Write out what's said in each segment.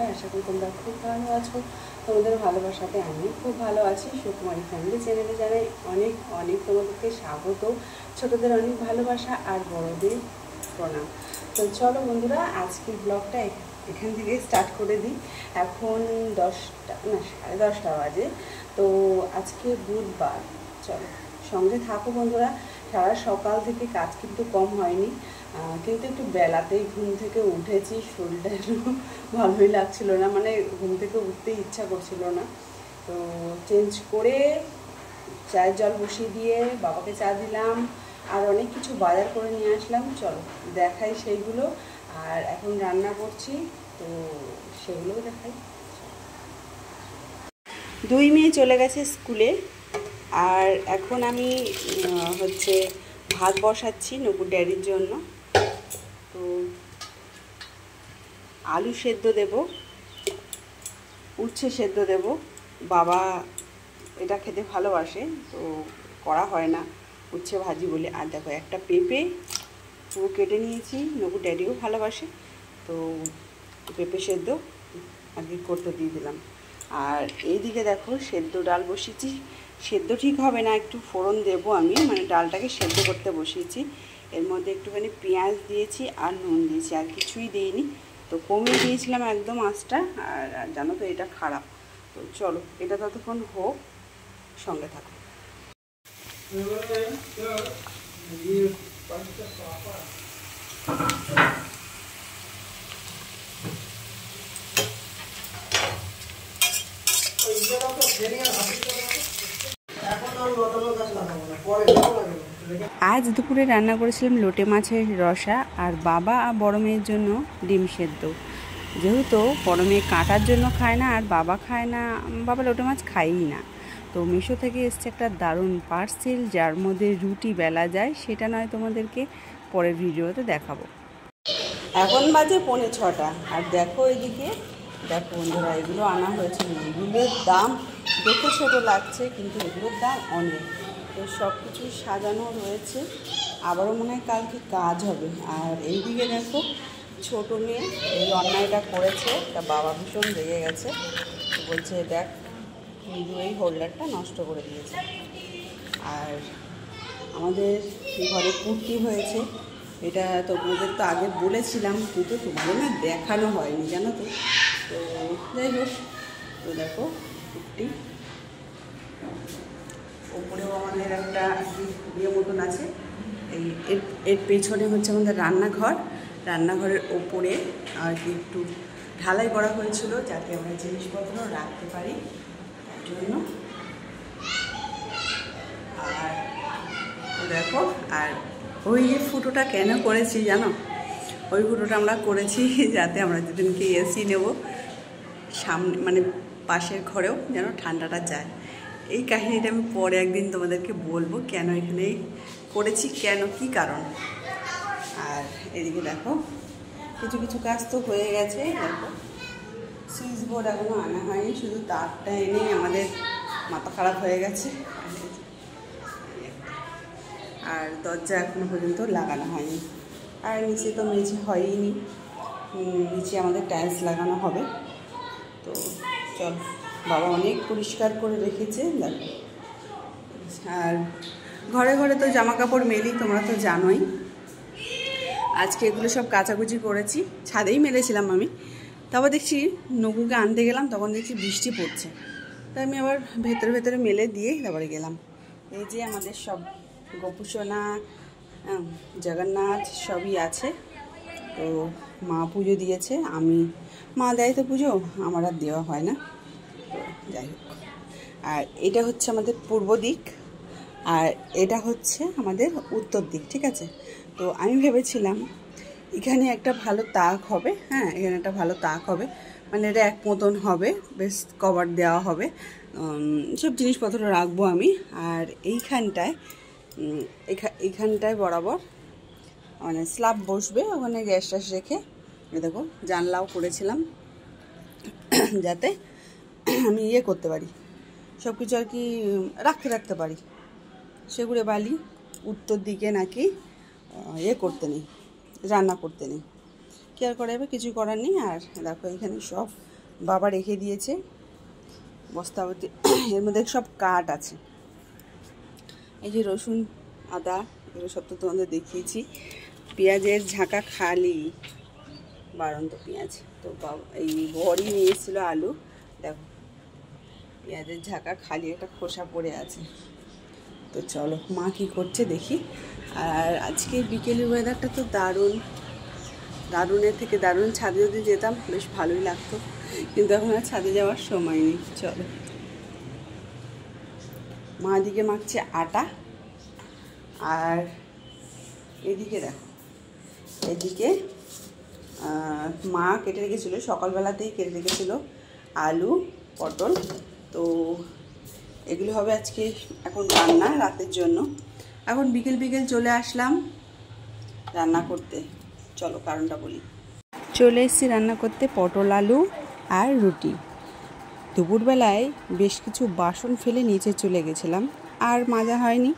সবাই, আশা করি তোমরা খুব ভালো আছো। তোমাদের ভালোবাসাতে আমি খুব ভালো আছি। সুকুমারী ফ্যামিলি চ্যানেলে জানাই অনেক অনেক তোমাদেরকে স্বাগত। ছোটদের অনেক ভালোবাসা আর বড়দের প্রণাম। তো চলো বন্ধুরা, আজকের ব্লগটা এখান থেকে স্টার্ট করে দিই। এখন 10টা না 10:30 বাজে। তো আজকে বুধবার। চলো সঙ্গে থাকো বন্ধুরা। সারা সকাল থেকে কাজ কিন্তু কম হয়নি, কিন্তু একটু বেলাতেই ঘুম থেকে উঠেছি। শরীরটা একটু ভালোই লাগছিল না, মানে ঘুম থেকে উঠতেই ইচ্ছা করছিল না। তো চেঞ্জ করে চায়ের জল বসিয়ে দিয়ে বাবাকে চা দিলাম, আর অনেক কিছু বাজার করে নিয়ে আসলাম। চলো দেখাই সেইগুলো। আর এখন রান্না করছি, তো সেগুলোও দেখাই। দুই মেয়ে চলে গেছে স্কুলে, আর এখন আমি হচ্ছে ভাত বসাচ্ছি নকুর ড্যাডির জন্য। তো আলু সেদ্ধ দেব, উচ্ছে সেদ্ধ দেব। বাবা এটা খেতে ভালোবাসে, তো করা হয় না উচ্ছে ভাজি বলে। আর দেখো একটা পেঁপে পুরো কেটে নিয়েছি, নকুর ড্যাডিও ভালোবাসে, তো পেঁপে সেদ্ধ আগে করতে দিয়ে দিলাম। আর এইদিকে দেখো সেদ্ধ ডাল বসিয়েছি। সেদ্ধ ঠিক হবে না, একটু ফোড়ন দেবো আমি, মানে ডালটাকে সেদ্ধ করতে বসিয়েছি। এর মধ্যে একটুখানি পেঁয়াজ দিয়েছি আর নুন দিয়েছি, আর কিছুই দিইনি। তো কমিয়ে দিয়েছিলাম একদম আঁচটা। আর জানো তো এটা খারাপ। তো চলো এটা ততক্ষণ হোক, সঙ্গে থাকো। আজ দুপুরে রান্না করেছিলাম লোটে মাছের রসা, আর বাবা আর বড় মেয়ের জন্য ডিম সেদ্ধ। যেহেতু বড় মেয়ে কাঁটার জন্য খায় না, আর বাবা খায় না, বাবা লোটে মাছ খায়ই না। তো মিশো থেকে এসছে একটা দারুণ পার্সেল, যার মধ্যে রুটি বেলা যায়। সেটা নয় তোমাদেরকে পরের ভিডিওতে দেখাবো। এখন বাজে 5:45, আর দেখো এদিকে, দেখো বন্ধুরা, এগুলো আনা হয়েছে। এগুলোর দাম দেখে ছোটো লাগছে, কিন্তু এগুলোর দাম অনেক। তো সব কিছু সাজানো রয়েছে, আবারও মনে হয় কালকে কাজ হবে। আর এইদিকে দেখো ছোটো মেয়ে এই অন্যায়টা করেছে, তা বাবা ভীষণ রেগে গেছে। বলছে দেখ কিন্তু এই হোল্ডারটা নষ্ট করে দিয়েছে। আর আমাদের ঘরে কুর্তি হয়েছে, এটা তোমাদের তো আগে বলেছিলাম, কিন্তু তোমাদের না দেখানো হয়নি, জানো তো। তো যাই হোক, তো দেখো কুর্তি, ওপরেও আমাদের একটা বিয়ে মতন আছে। এর পেছনে হচ্ছে আমাদের রান্নাঘর। রান্নাঘরের ওপরে আর কি একটু ঢালাই করা হয়েছিল, যাতে আমরা জিনিসপত্র রাখতে পারি, তার জন্য। আর দেখো, আর ওই যে ফুটোটা কেন করেছি জানো? ওই ফুটোটা আমরা করেছি যাতে আমরা যেদিনকে এসি নেব সামনে, মানে পাশের ঘরেও যেন ঠান্ডাটা যায়। এই কাহিনিটা আমি পরে একদিন তোমাদেরকে বলবো, কেন এখানে করেছি, কেন কী কারণ। আর এদিকে দেখো কিছু কিছু কাজ তো হয়ে গেছে। দেখো সুইচ বোর্ড এখনও আনা হয়নি, শুধু তারটা এনে আমাদের মাথা খারাপ হয়ে গেছে। আর দরজা এখনও পর্যন্ত লাগানো হয়নি। আর নিচে তো মেঝে হয়নি, নিচে আমাদের টাইলস লাগানো হবে। তো চল, বাবা অনেক পরিষ্কার করে রেখেছে দেখো। আর ঘরে ঘরে তো জামা কাপড় মেলি, তোমরা তো জানোই। আজকে এগুলো সব কাচাকুচি করেছি, ছাদেই মেলেছিলাম আমি। তারপর দেখছি নকুকে আনতে গেলাম, তখন দেখছি বৃষ্টি পড়ছে। তাই আমি আবার ভেতরে ভেতরে মেলে দিয়ে তারপরে গেলাম। এই যে আমাদের সব গোপুসোনা, জগন্নাথ সবই আছে। তো মা পুজো দিয়েছে, আমি মা দেয় তো পুজো, আমার আর দেওয়া হয় না। তো যাই হোক, আর এটা হচ্ছে আমাদের পূর্ব দিক, আর এটা হচ্ছে আমাদের উত্তর দিক, ঠিক আছে। তো আমি ভেবেছিলাম এখানে একটা ভালো তাক হবে, হ্যাঁ এখানে একটা ভালো তাক হবে, মানে এটা এক মতন হবে, বেশ কভার দেওয়া হবে, সব জিনিসপত্র রাখবো আমি। আর এইখানটায় বরাবর মানে স্ল্যাব বসবে, ওখানে গ্যাস ট্যাস রেখে। দেখো জানলাও করেছিলাম যাতে আমি করতে পারি, সব কিছু আর কি রাখতে পারি। সেগুলো বালি উত্তর দিকে নাকি করতে নেই, রান্না করতে নেই, কী আর করা যাবে, কিছু করার নেই। আর দেখো এখানে সব বাবা রেখে দিয়েছে বস্তাবতী, এর মধ্যে সব কাঠ আছে। এই যে রসুন, আদা, এগুলো সব তো তোমাদের দেখিয়েছি। পেঁয়াজের ঝাঁকা খালি, বাড়ন্ত পেঁয়াজ। তো বাবা এই বড়ি নিয়ে এসেছিলো, আলু, দেখো পেঁয়াজের ঝাঁকা খালি, একটা খোসা পড়ে আছে। তো চলো মা কী করছে দেখি। আর আজকে বিকেলের ওয়েদারটা তো দারুণ, দারুণের থেকে দারুণ। ছাদে যদি যেতাম বেশ ভালোই লাগতো, কিন্তু এখন আর ছাদে যাওয়ার সময় নেই। চলো, মা দিকে মাখছে আটা, আর এদিকে দেখো, এদিকে মা কেটে রেখেছিলো, সকালবেলাতেই কেটে রেখেছিলো আলু, পটল। তো এগুলো হবে আজকে এখন রান্না রাতের জন্য। এখন বিকেল বিকেল চলে আসলাম রান্না করতে। চলো কারণটা বলি। চলে এসেছি রান্না করতে পটল আলু আর রুটি। দুপুরবেলায় বেশ কিছু বাসন ফেলে নিচে চলে গেছিলাম, আর মাজা হয়নি,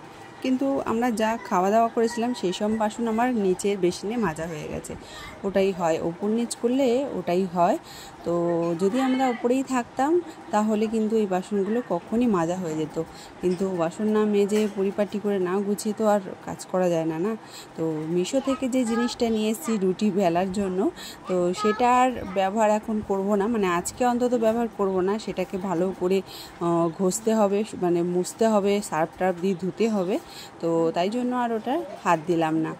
কিন্তু আমরা যা খাওয়া দাওয়া করেছিলাম সেই সব বাসন আমার নিচের বেসিনে মাজা হয়ে গেছে। ওটাই হয়, ওপর নিচ করলে ওটাই হয়। তো যদি আমরা ওপরেই থাকতাম তাহলে কিন্তু এই বাসনগুলো কখনই মাজা হয়ে যেত, কিন্তু বাসন না মেজে পরিপাটি করে না গুছিয়ে তো আর কাজ করা যায় না। না, তো মিশো থেকে যে জিনিসটা নিয়ে এসেছি রুটি বেলার জন্য, তো সেটা আর ব্যবহার এখন করব না, মানে আজকে অন্তত ব্যবহার করব না। সেটাকে ভালো করে ঘষতে হবে, মানে মুছতে হবে, সার্ফ টার্ফ দিয়ে ধুতে হবে। তো তাই জন্য আর ওটা হাত দিলাম না।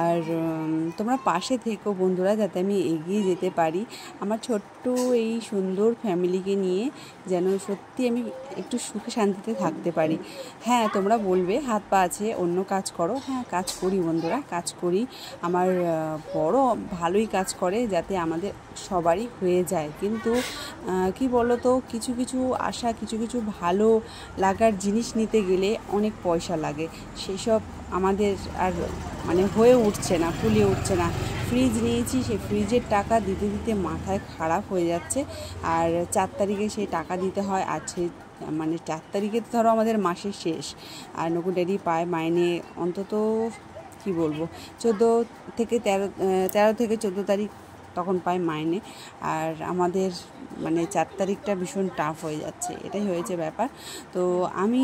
আর তোমরা পাশে থেকো বন্ধুরা, যাতে আমি এগিয়ে যেতে পারি আমার ছোট্ট এই সুন্দর ফ্যামিলিকে নিয়ে, যেন সত্যি আমি একটু সুখে শান্তিতে থাকতে পারি। হ্যাঁ, তোমরা বলবে হাত পা আছে, অন্য কাজ করো। হ্যাঁ, কাজ করি বন্ধুরা, কাজ করি। আমার বড় ভালোই কাজ করে, যাতে আমাদের সবারই হয়ে যায়। কিন্তু কি বলো তো, কিছু কিছু আশা, কিছু কিছু ভালো লাগার জিনিস নিতে গেলে অনেক পয়সা লাগে। সেসব আমাদের আর মানে হয়ে উঠছে না, ফুলিয়ে উঠছে না। ফ্রিজ নিয়েছি, সেই ফ্রিজের টাকা দিতে দিতে মাথায় খারাপ হয়ে যাচ্ছে। আর 4 তারিখে সেই টাকা দিতে হয়, আর সেই মানে 4 তারিখে তো ধরো আমাদের মাসের শেষ, আর নকুন ড্যাডি পায় মাইনে অন্তত কি বলবো 14 থেকে 13 থেকে 14 তারিখ তখন পায় মাইনে। আর আমাদের মানে 4 তারিখটা ভীষণ টাফ হয়ে যাচ্ছে, এটাই হয়েছে ব্যাপার। তো আমি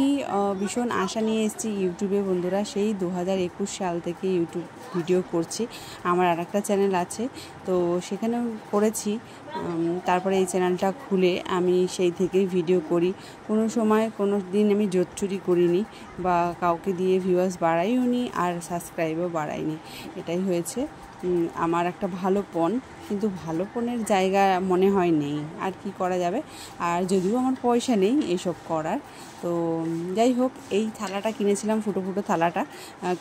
ভীষণ আশা নিয়ে এসেছি ইউটিউবে বন্ধুরা, সেই 2021 সাল থেকে ইউটিউব ভিডিও করছি। আমার আর একটা চ্যানেল আছে, তো সেখানেও করেছি। তারপরে এই চ্যানেলটা খুলে আমি সেই থেকেই ভিডিও করি। কোনো সময় কোনো দিন আমি জোর চুরি করিনি, বা কাউকে দিয়ে ভিউয়ার্স বাড়াইও নি, আর সাবস্ক্রাইবও বাড়াইনি। এটাই হয়েছে আমার একটা ভালো পণ, কিন্তু ভালো পণের জায়গা মনে হয় নেই, আর কি করা যাবে। আর যদিও আমার পয়সা নেই এসব করার, তো যাই হোক, এই থালাটা কিনেছিলাম, ফুটো ফুটো থালাটা,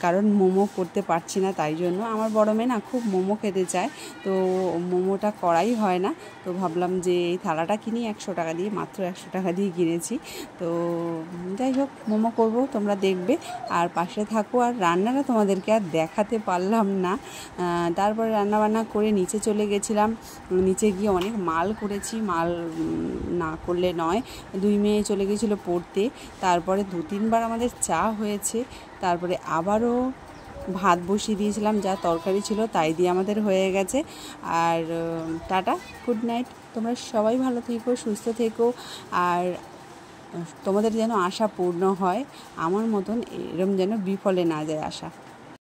কারণ মোমো করতে পারছি না, তাই জন্য। আমার বড় মেয়ে না খুব মোমো খেতে চায়, তো মোমোটা করাই হয় না। তো ভাবলাম যে এই থালাটা কিনি 100 টাকা দিয়ে, মাত্র 100 টাকা দিয়ে কিনেছি। তো যাই হোক, মোমো করব, তোমরা দেখবে আর পাশে থাকো। আর রান্নাটা তোমাদেরকে আর দেখাতে পারলাম না। তারপরে রান্নাবান্না করে নিচে চলে গেছিলাম। নিচে গিয়ে অনেক মাল করেছি, মাল না করলে নয়। 2 মেয়ে চলে গেছিলো পড়তে, তারপরে 2-3 বার আমাদের চা হয়েছে। তারপরে আবারও ভাত বসিয়ে দিয়েছিলাম, যা তরকারি ছিল তাই দিয়ে আমাদের হয়ে গেছে। আর টাটা, গুড নাইট। তোমরা সবাই ভালো থেকো, সুস্থ থেকো, আর তোমাদের যেন আশা পূর্ণ হয়, আমার মতন এরম যেন বিফলে না যায় আশা।